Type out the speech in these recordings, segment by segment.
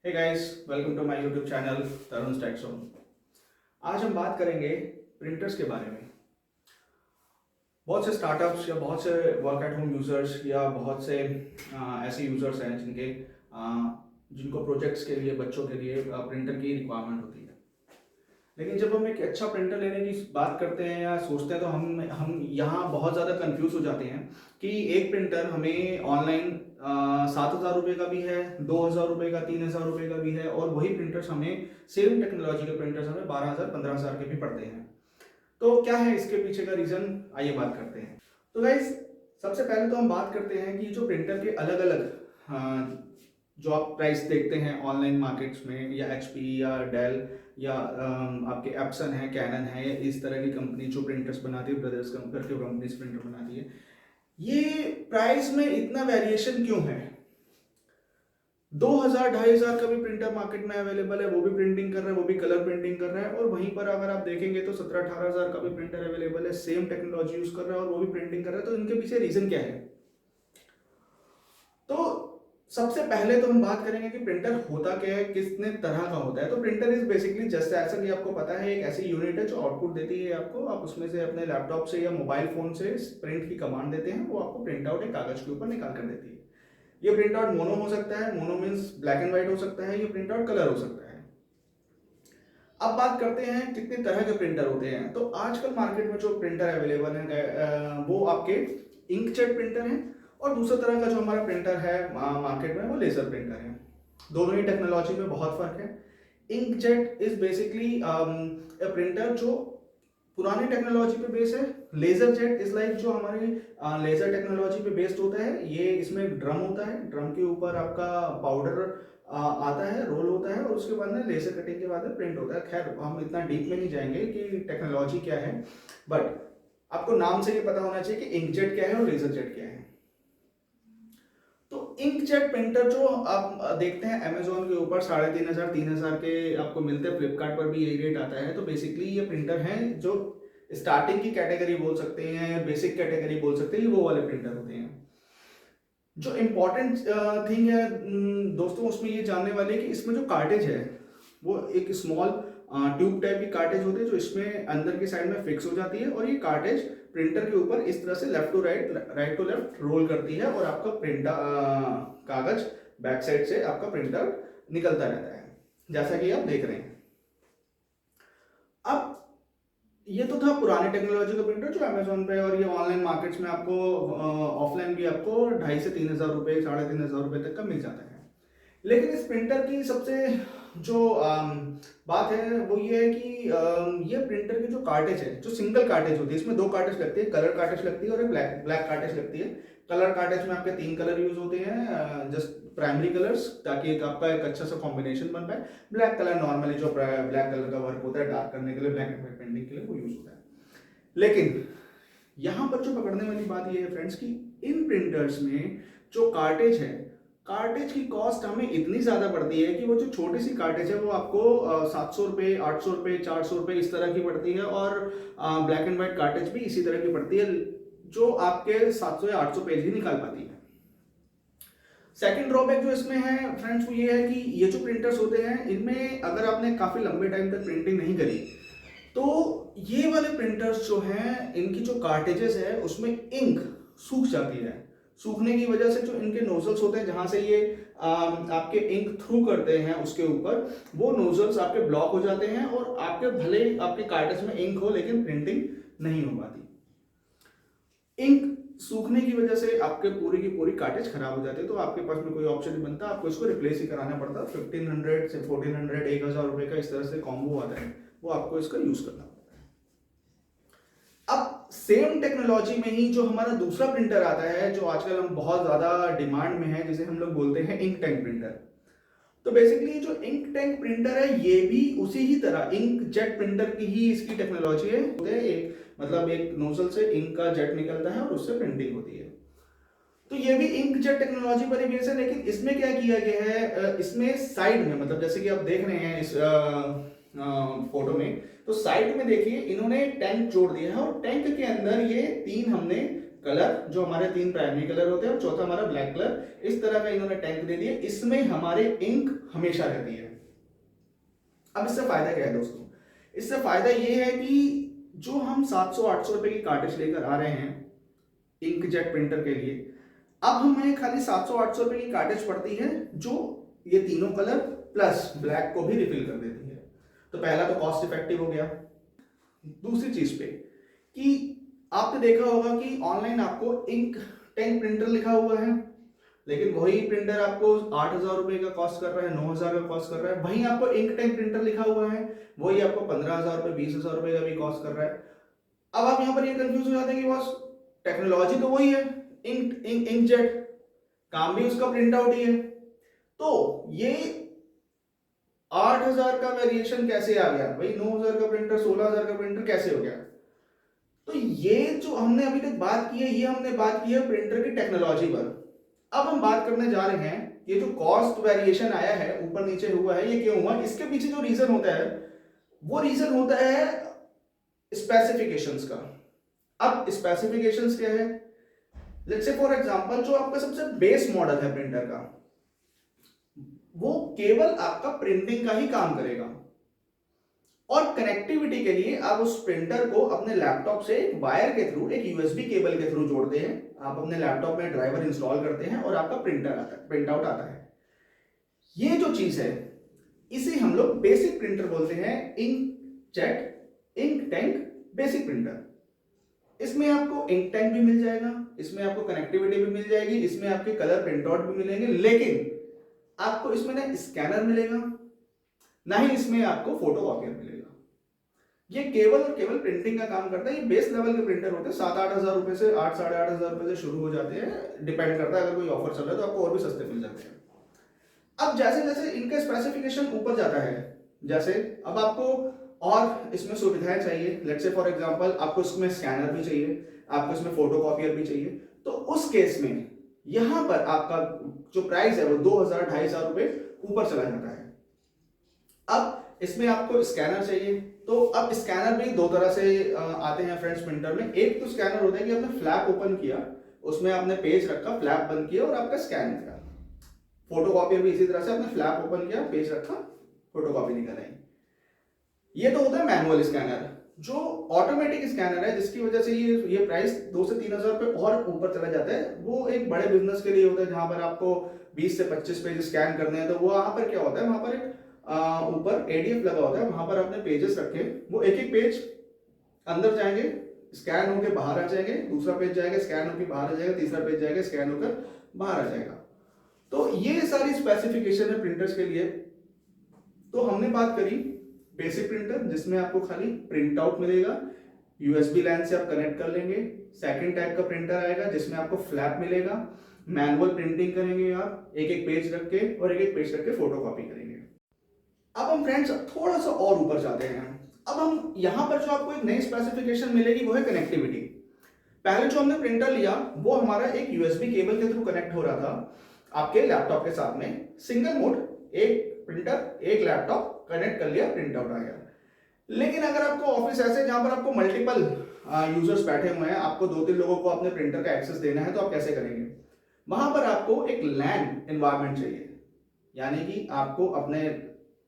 Hey guys, welcome to my YouTube channel Tarun tech zone. आज हम बात करेंगे प्रिंटर्स के बारे में। बहुत से स्टार्टअप्स या बहुत से वर्क एट होम यूजर्स या बहुत से ऐसे यूजर्स हैं जिनको प्रोजेक्ट्स के लिए, बच्चों के लिए प्रिंटर की रिक्वायरमेंट होती है। लेकिन जब हम एक अच्छा प्रिंटर लेने की बात करते हैं या सोचते हैं तो हम यहाँ बहुत ज़्यादा कंफ्यूज हो जाते हैं कि एक प्रिंटर हमें ऑनलाइन 7,000 रुपये का भी है, 2,000 रुपये का, 3,000 रुपये का भी है, और वही प्रिंटर्स हमें सेम टेक्नोलॉजी के प्रिंटर्स हमें 12,000 15,000 के भी पड़ते हैं। तो क्या है इसके पीछे का रीज़न, आइए बात करते हैं। तो गाइस, सबसे पहले तो हम बात करते हैं कि जो प्रिंटर के अलग अलग जो आप प्राइस देखते हैं ऑनलाइन मार्केट्स में, या एचपी या डेल या आपके एप्सन है, कैनन है, इस तरह की कंपनी जो प्रिंटर्स बनाती है, ब्रदर्स करके कंपनीज प्रिंटर बनाती है, ये प्राइस में इतना वेरिएशन क्यों है? 2,000 2,500 का भी प्रिंटर मार्केट में अवेलेबल है, वो भी प्रिंटिंग कर रहा है, वो भी कलर प्रिंटिंग कर रहा है, और वहीं पर अगर आप देखेंगे तो 17-18,000 का भी प्रिंटर अवेलेबल है, सेम टेक्नोलॉजी यूज कर रहा है और वो भी प्रिंटिंग कर रहा है। तो इनके पीछे रीजन क्या है? तो सबसे पहले तो हम बात करेंगे कि प्रिंटर होता क्या है, कितने तरह का होता है। तो प्रिंटर इज बेसिकली जस्ट ऐसा कि आपको पता है, एक ऐसी यूनिट है जो आउटपुट देती है आपको, आप उसमें से अपने लैपटॉप से या मोबाइल फोन से प्रिंट की कमांड देते हैं, वो आपको प्रिंट आउट एक कागज के ऊपर निकाल कर देती है। ये प्रिंट आउट मोनो हो सकता है, mono means black and white हो सकता है, ये प्रिंट आउट कलर हो सकता है। अब बात करते हैं कितने तरह के प्रिंटर होते हैं। तो आजकल मार्केट में जो प्रिंटर अवेलेबल है वो आपके इंकजेट प्रिंटर हैं, और दूसरा तरह का जो हमारा प्रिंटर है मार्केट में वो लेजर प्रिंटर है। दोनों ही टेक्नोलॉजी में बहुत फर्क है। Inkjet is basically A printer जो पुरानी टेक्नोलॉजी पे बेस है। लेजर जेट इज लाइक जो हमारी लेजर टेक्नोलॉजी पे बेस्ड होता है। ये इसमें ड्रम होता है, ड्रम के ऊपर आपका पाउडर आता है, रोल होता है, और उसके बाद में लेजर कटिंग के बाद में प्रिंट होता है। खैर, हम इतना डीप में नहीं जाएंगे कि टेक्नोलॉजी क्या है, बट आपको नाम से ये पता होना चाहिए कि इंकजेट क्या है और लेजर जेट क्या है। तो इंकजेट प्रिंटर जो आप देखते हैं अमेजोन के ऊपर 3,500 4,000 के आपको मिलते हैं, फ्लिपकार्ट पर भी यही रेट आता है। तो बेसिकली ये प्रिंटर हैं जो स्टार्टिंग की कैटेगरी बोल सकते हैं, बेसिक कैटेगरी बोल सकते हैं, वो वाले प्रिंटर होते हैं। जो इम्पोर्टेंट थिंग है दोस्तों, उसमें ये जानने वाले कि इसमें जो कार्टेज है वो एक स्मॉल ट्यूब टाइप की कार्टेज होती है, जो इसमें अंदर की साइड में फिक्स हो जाती है, और ये कार्टेज प्रिंटर के ऊपर इस तरह से left to right, right to left roll करती है, और आपका प्रिंटर कागज बैक साइड से आपका प्रिंटर निकलता रहता है, जैसा कि आप देख रहे हैं। अब ये तो था पुराने टेक्नोलॉजी का प्रिंटर जो अमेजोन पे और ये ऑनलाइन मार्केट्स में आपको ऑफलाइन भी आपको 2,500 से 3,000 रुपये, 3,500 रुपये तक का मिल जाता है। लेकिन इस प्रिंटर की सबसे जो बात है वो ये है कि ये प्रिंटर की जो कार्टेज है, जो सिंगल कार्टेज होती है, इसमें दो कार्टेज लगती है, कलर कार्टेज लगती है और एक ब्लैक ब्लैक कार्टेज लगती है। कलर कार्टेज में आपके 3 कलर यूज होते हैं, जस्ट प्राइमरी कलर्स, ताकि एक आपका एक अच्छा सा कॉम्बिनेशन बन पाए। ब्लैक कलर नॉर्मली जो ब्लैक कलर का वर्क होता है डार्क करने के लिए, ब्लैक एंड व्हाइट पेंटिंग के लिए वो यूज होता है। लेकिन यहाँ पर जो पकड़ने वाली बात ये है फ्रेंड्स कि इन प्रिंटर्स में जो कार्टेज है, कार्टेज की कॉस्ट हमें इतनी ज़्यादा पड़ती है कि वो जो छोटी सी कार्टेज है वो आपको 700 रुपये, 800 रुपये, 400 रुपये इस तरह की पड़ती है, और ब्लैक एंड व्हाइट कार्टेज भी इसी तरह की पड़ती है, जो आपके 700 या 800 पेज ही निकाल पाती है। सेकंड ड्रॉबैक जो इसमें है फ्रेंड्स वो ये है कि ये जो प्रिंटर्स होते हैं, इनमें अगर आपने काफ़ी लंबे टाइम तक प्रिंटिंग नहीं करी, तो ये वाले प्रिंटर्स जो हैं, इनकी जो कार्टेजेस है उसमें इंक सूख जाती है। सूखने की वजह से जो इनके नोजल्स होते हैं, जहां से ये आपके इंक थ्रू करते हैं उसके ऊपर, वो नोजल्स आपके ब्लॉक हो जाते हैं, और आपके भले आपके कार्टेज में इंक हो लेकिन प्रिंटिंग नहीं हो पाती। इंक सूखने की वजह से आपके पूरी की पूरी कार्टेज खराब हो जाती है, तो आपके पास में कोई ऑप्शन नहीं बनता, आपको इसको रिप्लेस ही कराना पड़ता है। 1,500 से 1,400, 1,000 रुपये का इस तरह से कॉम्बो आता है, वो आपको इसका यूज करना पड़ता है। अब सेम टेक्नोलॉजी में ही जो हमारा दूसरा प्रिंटर आता है, जो आजकल हम बहुत ज्यादा डिमांड में है, जिसे हम लोग बोलते हैं इंक टैंक प्रिंटर। तो बेसिकली जो इंक टैंक प्रिंटर है, ये भी उसी ही तरह इंक जेट प्रिंटर की ही इसकी टेक्नोलॉजी है। एक मतलब एक नोजल से इंक का जेट निकलता है और उससे प्रिंटिंग होती है। तो ये भी इंक जेट टेक्नोलॉजी पर ही बेस है, लेकिन इसमें क्या किया गया है, इसमें साइड में, मतलब जैसे कि आप देख रहे हैं इस फोटो में, तो साइड में देखिए इन्होंने टैंक जोड़ दिया है, और टैंक के अंदर ये 3 हमने कलर जो हमारे 3 प्राइमरी कलर होते हैं और चौथा हमारा ब्लैक कलर, इस तरह का इन्होंने टैंक दे दिया। इसमें हमारे इंक हमेशा रहती है। अब इससे फायदा क्या है दोस्तों? इससे फायदा ये है कि जो हम 700-800 रुपए की कार्टेज लेकर आ रहे हैं इंकजेट प्रिंटर के लिए, अब हमें खाली 700-800 रुपए की कार्टेज पड़ती है जो ये तीनों कलर प्लस ब्लैक को भी रिफिल कर देती है। तो पहला तो कॉस्ट इफेक्टिव हो गया। दूसरी चीज पे कि आपने देखा होगा कि ऑनलाइन आपको इंक टैंक प्रिंटर लिखा हुआ है, लेकिन वही प्रिंटर आपको 8,000 रुपए का कॉस्ट कर रहा है, 9,000 का कॉस्ट कर रहा है। वहीं आपको इंक टैंक प्रिंटर लिखा हुआ है, वही आपको 15,000 रुपए 20,000 रुपए का भी कॉस्ट कर रहा है। अब आप यहाँ पर ये कंफ्यूज हो जाते हैं कि बॉस टेक्नोलॉजी तो वही है, इंकजेट, काम भी उसका प्रिंट आउट ही है, तो ये 8,000 का वेरिएशन कैसे आ गया भाई? 9,000 का प्रिंटर 16,000 का प्रिंटर कैसे हो गया? तो ये जो हमने अभी तक बात की है, ये हमने बात की है प्रिंटर की टेक्नोलॉजी पर। अब हम बात करने जा रहे हैं ये जो कॉस्ट वेरिएशन आया है, ऊपर नीचे हुआ है, ये क्यों हुआ? इसके पीछे जो रीजन होता है वो रीजन होता है स्पेसिफिकेशंस का। अब स्पेसिफिकेशंस क्या है? लेट्स से फॉर एग्जांपल जो आपका सबसे बेस मॉडल है प्रिंटर का, वो केवल आपका प्रिंटिंग का ही काम करेगा, और कनेक्टिविटी के लिए आप उस प्रिंटर को अपने लैपटॉप से एक वायर के थ्रू, एक यूएसबी केबल के थ्रू जोड़ते हैं। आप अपने लैपटॉप में ड्राइवर इंस्टॉल करते हैं और आपका प्रिंटर आता है, प्रिंट आउट आता है। ये जो चीज है इसे हम लोग बेसिक प्रिंटर बोलते हैं, inkjet ink tank basic printer. इसमें आपको इंक टैंक भी मिल जाएगा, इसमें आपको कनेक्टिविटी भी मिल जाएगी, इसमें आपके कलर प्रिंट आउट भी मिलेंगे, लेकिन आपको इसमें ना स्कैनर मिलेगा, ना ही इसमें आपको फोटो कॉपियर मिलेगा। ये केवल और केवल प्रिंटिंग का काम करता है। ये बेस लेवल के प्रिंटर होते हैं, 7-8 हजार रुपए से 8-8.5 हजार रुपए से शुरू हो जाते हैं, डिपेंड करता है, अगर कोई ऑफर चल रहा है तो आपको और भी सस्ते मिल जाते हैं। अब जैसे जैसे इनका स्पेसिफिकेशन ऊपर जाता है, जैसे अब आपको और इसमें सुविधाएं चाहिए, लेट्स से फॉर एग्जांपल आपको इसमें स्कैनर भी चाहिए, आपको इसमें फोटो कॉपियर भी चाहिए, तो उस केस में यहां पर आपका जो प्राइस है वो 2,000-2,500 रुपए ऊपर चला जाता है। अब इसमें आपको स्कैनर चाहिए, तो अब स्कैनर भी दो तरह से आते हैं फ्रेंड्स प्रिंटर में। एक तो स्कैनर होता है कि आपने फ्लैप ओपन किया, उसमें आपने पेज रखा, फ्लैप बंद किया और आपका स्कैन किया। फोटो कॉपियर भी इसी तरह से, आपने फ्लैप ओपन किया, पेज रखा, फोटो कॉपी निकल आई। ये तो होता है मैनुअल स्कैनर। जो ऑटोमेटिक स्कैनर है, जिसकी वजह से ये प्राइस 2 से 3,000 रुपए और ऊपर चला जाता है, वो एक बड़े बिजनेस के लिए होता है, जहां पर आपको 20 से 25 पेज स्कैन करने हैं। तो वो वहां पर क्या होता है, वहां पर एक ऊपर एडीएफ लगा होता है, वहां पर आपने पेजेस रखे, वो एक एक पेज अंदर जाएंगे, स्कैन होकर बाहर आ जाएंगे, दूसरा पेज जाएगा, स्कैन होकर बाहर आ जाएगा, तीसरा पेज जाएगा, स्कैन होकर बाहर आ जाएगा। तो ये सारी स्पेसिफिकेशन है प्रिंटर्स के लिए। तो हमने बात करी बेसिक प्रिंटर, जिसमें आपको खाली प्रिंट आउट मिलेगा, यूएसबी लाइन से आप कनेक्ट कर लेंगे। सेकंड टाइप का प्रिंटर आएगा जिसमें आपको फ्लैप मिलेगा, मैनुअल प्रिंटिंग करेंगे आप, एक एक पेज रख के और एक एक पेज रख के फोटो कॉपी करेंगे। अब हम फ्रेंड्स थोड़ा सा और ऊपर जाते हैं। अब हम यहां पर जो आपको एक नई स्पेसिफिकेशन मिलेगी वो है कनेक्टिविटी। पहले जो हमने प्रिंटर लिया वो हमारा एक यूएसबी केबल के थ्रू कनेक्ट हो रहा था आपके लैपटॉप के साथ में, सिंगल मोड, एक प्रिंटर एक लैपटॉप कनेक्ट कर लिया, प्रिंट आउट आ गया। लेकिन अगर आपको ऑफिस ऐसे जहां पर आपको मल्टीपल यूजर्स बैठे हुए हैं, आपको 2-3 लोगों को अपने प्रिंटर का एक्सेस देना है, तो आप कैसे करेंगे? वहां पर आपको एक लैन एनवायरनमेंट चाहिए, यानी कि आपको अपने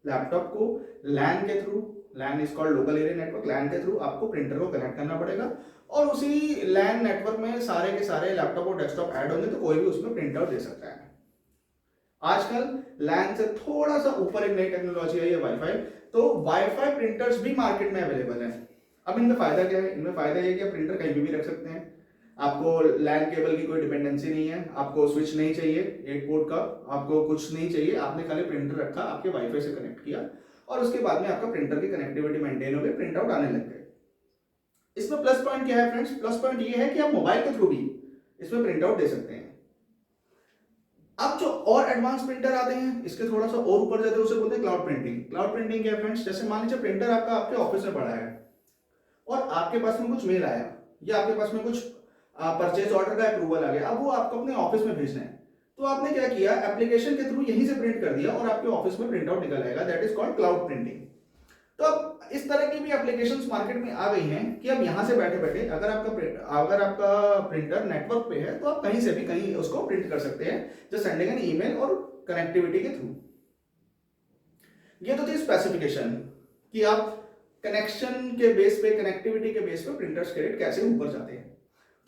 लैपटॉप को लैन के through, LAN is called local area network, LAN के थ्रू आपको प्रिंटर को कनेक्ट करना पड़ेगा, और उसी लैन नेटवर्क में सारे के सारे लैपटॉप और डेस्कटॉप ऐड होंगे, तो कोई भी उसमें प्रिंट आउट दे सकता है। आजकल लैन से थोड़ा सा ऊपर एक नई टेक्नोलॉजी आई है, वाईफाई। तो वाईफाई प्रिंटर्स भी मार्केट में अवेलेबल है। अब इनमें फायदा क्या है? इनमें फायदा ये कि आप प्रिंटर कहीं भी रख सकते हैं, आपको लैन केबल की कोई डिपेंडेंसी नहीं है, आपको स्विच नहीं चाहिए एक पोर्ट का, आपको कुछ नहीं चाहिए, आपने खाली प्रिंटर रखा, आपके वाईफाई से कनेक्ट किया, और उसके बाद में आपका प्रिंटर की कनेक्टिविटी मेंटेन हो गई, प्रिंट आउट आने लग गए। इसमें प्लस पॉइंट क्या है फ्रेंड्स? प्लस पॉइंट ये है कि आप मोबाइल के थ्रू भी इसमें प्रिंट आउट दे सकते हैं। अब जो और एडवांस प्रिंटर आते हैं, इसके थोड़ा सा और ऊपर जाते हैं, उसे बोलते हैं क्लाउड प्रिंटिंग। क्लाउड प्रिंटिंग क्या है फ्रेंड्स? जैसे मान लीजिए प्रिंटर आपका आपके ऑफिस में पड़ा है और आपके पास में कुछ मेल आया, या आपके पास में कुछ परचेज ऑर्डर का अप्रूवल आ गया, अब वो आपको अपने ऑफिस में भेजना है, तो आपने क्या किया, एप्लीकेशन के थ्रू यहीं से प्रिंट कर दिया और आपके ऑफिस में प्रिंट आउट निकल आएगा। That is called cloud printing. तो अब इस तरह की भी एप्लीकेशंस मार्केट में आ गई हैं कि अब यहाँ से बैठे बैठे अगर आपका प्रिंटर नेटवर्क पे है तो आप कहीं से भी कहीं उसको प्रिंट कर सकते हैं, जस्ट सेंडिंग एन ईमेल और कनेक्टिविटी के थ्रू। ये तो थी स्पेसिफिकेशन कि आप कनेक्शन के बेस पे, कनेक्टिविटी के बेस पे प्रिंटर्स के रेट कैसे ऊपर जाते हैं।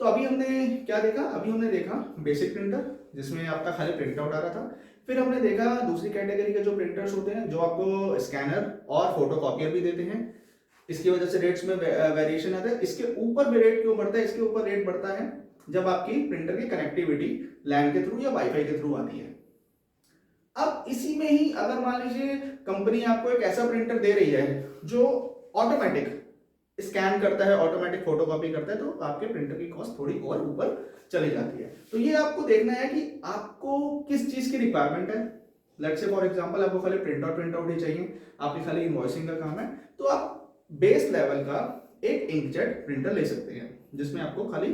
तो अभी हमने क्या देखा, अभी हमने देखा बेसिक प्रिंटर जिसमें आपका खाली प्रिंट आउट आ रहा था। फिर हमने देखा दूसरी कैटेगरी के जो प्रिंटर्स होते हैं जो आपको स्कैनर और फोटोकॉपियर भी देते हैं, इसकी वजह से रेट्स में वेरिएशन आता है। इसके ऊपर भी रेट क्यों बढ़ता है, इसके ऊपर रेट बढ़ता है जब आपकी प्रिंटर की कनेक्टिविटी लैन के थ्रू या वाईफाई के थ्रू आती है। अब इसी में ही अगर मान लीजिए कंपनी आपको एक ऐसा प्रिंटर दे रही है जो ऑटोमेटिक स्कैन करता है, ऑटोमेटिक फोटोकॉपी करता है, तो आपके प्रिंटर की कॉस्ट थोड़ी और ऊपर चली जाती है। तो ये आपको देखना है कि आपको किस चीज की रिक्वायरमेंट है। लेट्स से फॉर एग्जांपल आपको खाली प्रिंट आउट ही चाहिए, आपकी खाली इनवॉइसिंग का काम है, तो आप बेस लेवल का एक इंकजेट प्रिंटर ले सकते हैं जिसमें आपको खाली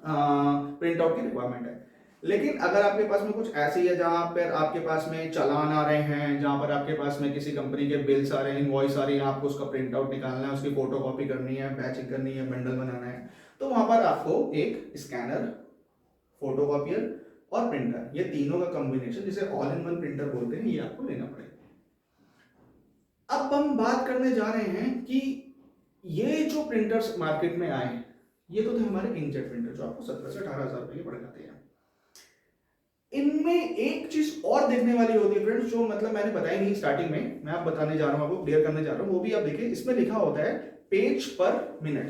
प्रिंट आउट की रिक्वायरमेंट है। लेकिन अगर आपके पास में कुछ ऐसी है जहां पर आपके पास में चालान आ रहे हैं, जहां पर आपके पास में किसी कंपनी के बिल्स आ रहे हैं, इनवॉइस आ रही है, आपको उसका प्रिंट आउट निकालना है, उसकी फोटो कॉपी करनी है, बैचिंग करनी है, बंडल बनाना है, तो वहां पर आपको एक स्कैनर, फोटोकॉपियर और प्रिंटर, ये तीनों का कॉम्बिनेशन जिसे ऑल इन वन प्रिंटर बोलते हैं, ये आपको लेना पड़ेगा। अब हम बात करने जा रहे हैं कि ये जो प्रिंटर्स मार्केट में आए, ये तो थे हमारे इंकजेट प्रिंटर जो आपको 17 से 18,000 रुपए के पड़ जाते हैं। इनमें एक चीज और देखने वाली होती है फ्रेंड्स, जो मतलब मैंने बताई नहीं स्टार्टिंग में, मैं आप बताने जा रहा हूं, आपको क्लियर करने जा रहा हूं, वो भी आप देखिए। इसमें लिखा होता है पेज पर मिनट,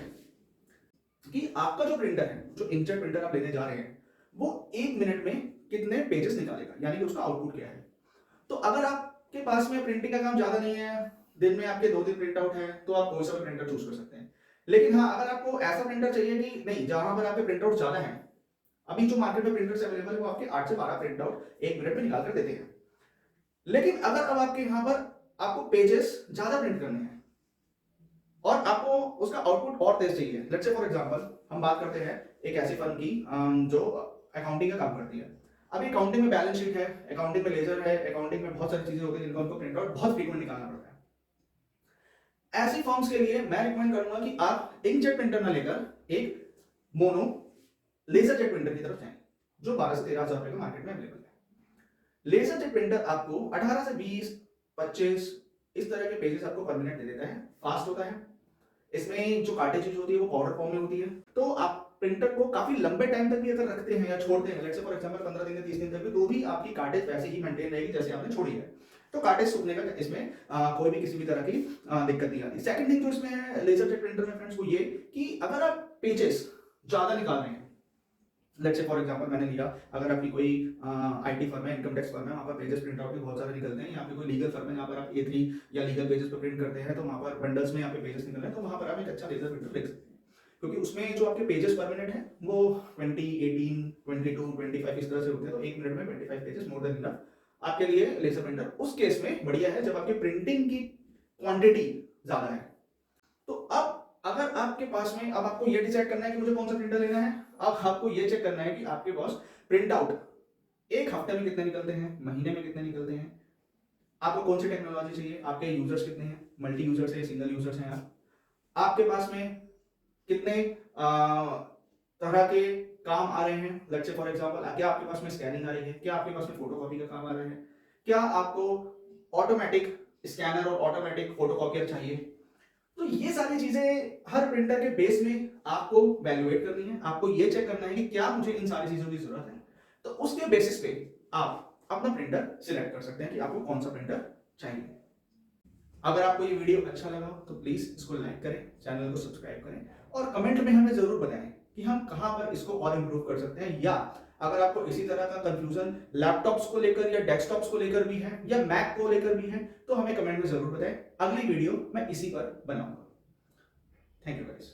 कि आपका जो प्रिंटर है, जो इंकजेट प्रिंटर आप लेने जा रहे हैं, वो 1 मिनट में कितने पेजेस निकालेगा, यानी कि उसका आउटपुट क्या है। तो अगर आपके पास में प्रिंटिंग का काम ज्यादा नहीं है, दिन में आपके 2 दिन प्रिंट आउट है, तो आप कोई सा भी प्रिंटर चूज कर सकते हैं। लेकिन हाँ, अगर आपको ऐसा प्रिंटर चाहिए कि नहीं जहां पर आपके प्रिंट आउट ज्यादा है, अभी जो मार्केट में प्रिंटर्स अवेलेबल है वो आपके 8 से 12 प्रिंट आउट 1 मिनट में निकाल कर देते हैं। लेकिन अगर अब आपके यहाँ पर आपको पेजेस ज्यादा प्रिंट करने हैं और आपको उसका आउटपुट और तेज चाहिए, लेट्स से फॉर एग्जांपल हम बात करते हैं एक ऐसी फर्म की जो अकाउंटिंग का काम करती है। अभी अकाउंटिंग में बैलेंस शीट है, अकाउंटिंग में लेजर है, अकाउंटिंग में बहुत सारी चीजें होती हैं जिनको आपको प्रिंट आउट बहुत फ्रीक्वेंट निकालना पड़ता है। ऐसी फर्म्स के लिए मैं रिकमेंड करूंगा कि आप इंकजेट प्रिंटर ना लेकर एक मोनो लेजर जेट प्रिंटर की तरफ जाएं, जो 12 से 13,000 रुपए का मार्केट में अवेलेबल है। लेजर जेट प्रिंटर आपको 18 से 20, 25 इस तरह के पेजेस आपको पर मिनट दे देता है, फास्ट होता है। इसमें जो कार्टेज होती है वो पाउडर फॉर्म में होती है, तो आप प्रिंटर को काफी लंबे टाइम तक भी अगर रखते हैं या छोड़ते हैं, लेट्स से फॉर एग्जांपल 15 दिन या 30 दिन तक भी, तो भी आपकी कार्टेज वैसे ही मेंटेन रहेगी जैसे आपने छोड़ी है। तो कार्टेज सूखने का इसमें कोई भी किसी भी तरह की दिक्कत नहीं आती। सेकंड थिंग जो इसमें है लेजर जेट प्रिंटर में फ्रेंड्स, वो ये कि अगर आप पेजेस ज्यादा निकाल रहे हैं, लेट्स से फॉर एग्जांपल मैंने लिया, अगर आपकी कोई आईटी फर्म है, इनकम टैक्स फर्म है, वहाँ पर पेजेस प्रिंट आउट भी बहुत सारे निकलते हैं, या फिर कोई लीगल फर्म है जहाँ पर आप A3 या लीगल पेजेस पर प्रिंट करते हैं, तो वहाँ पर बंडल्स में यहाँ पे पेजेस निकल रहे हैं, तो वहाँ पर आप एक अच्छा लेजर प्रिंटर देख सकते हैं, क्योंकि उसमें जो आपके पेजेस पर मिनट है वो 20, 18, 22, 25 इस तरह से होते हैं, तो 1 मिनट में 25 पेजेस मोर देन इनफ आपके लिए लेजर प्रिंटर उस केस में बढ़िया है जब आपकी प्रिंटिंग की क्वांटिटी ज्यादा है। तो अब अगर आपके पास में, अब आपको ये डिसाइड करना है कि मुझे कौन सा प्रिंटर लेना है, अब आपको ये चेक करना है कि आपके पास प्रिंट आउट एक हफ्ते में कितने निकलते हैं, महीने में कितने निकलते हैं, आपको कौन सी टेक्नोलॉजी चाहिए, आपके यूजर्स कितने हैं, मल्टी यूजर्स है, सिंगल यूजर्स हैं, आपके पास में कितने तरह के काम आ रहे हैं, लेट्स से फॉर एग्जांपल क्या आपके पास में स्कैनिंग आ रही है, क्या आपके पास में फोटोकॉपी का काम आ रहा है, क्या आपको ऑटोमेटिक स्कैनर और ऑटोमेटिक फोटोकॉपियर चाहिए। तो ये सारी चीजें हर प्रिंटर के बेस में आपको वैल्यूएट करनी है, आपको ये चेक करना है कि क्या मुझे इन सारी चीजों की जरूरत है, तो उसके बेसिस पे आप अपना प्रिंटर सिलेक्ट कर सकते हैं कि आपको कौन सा प्रिंटर चाहिए। अगर आपको ये वीडियो अच्छा लगा तो प्लीज इसको लाइक करें, चैनल को सब्सक्राइब करें और कमेंट में हमें जरूर बताएं कि हम कहां पर इसको और इंप्रूव कर सकते हैं, या अगर आपको इसी तरह का कंफ्यूजन लैपटॉप्स को लेकर या डेस्कटॉप्स को लेकर भी है या मैक को लेकर भी है, तो हमें कमेंट में जरूर बताएं। अगली वीडियो मैं इसी पर बनाऊंगा। Thank you guys.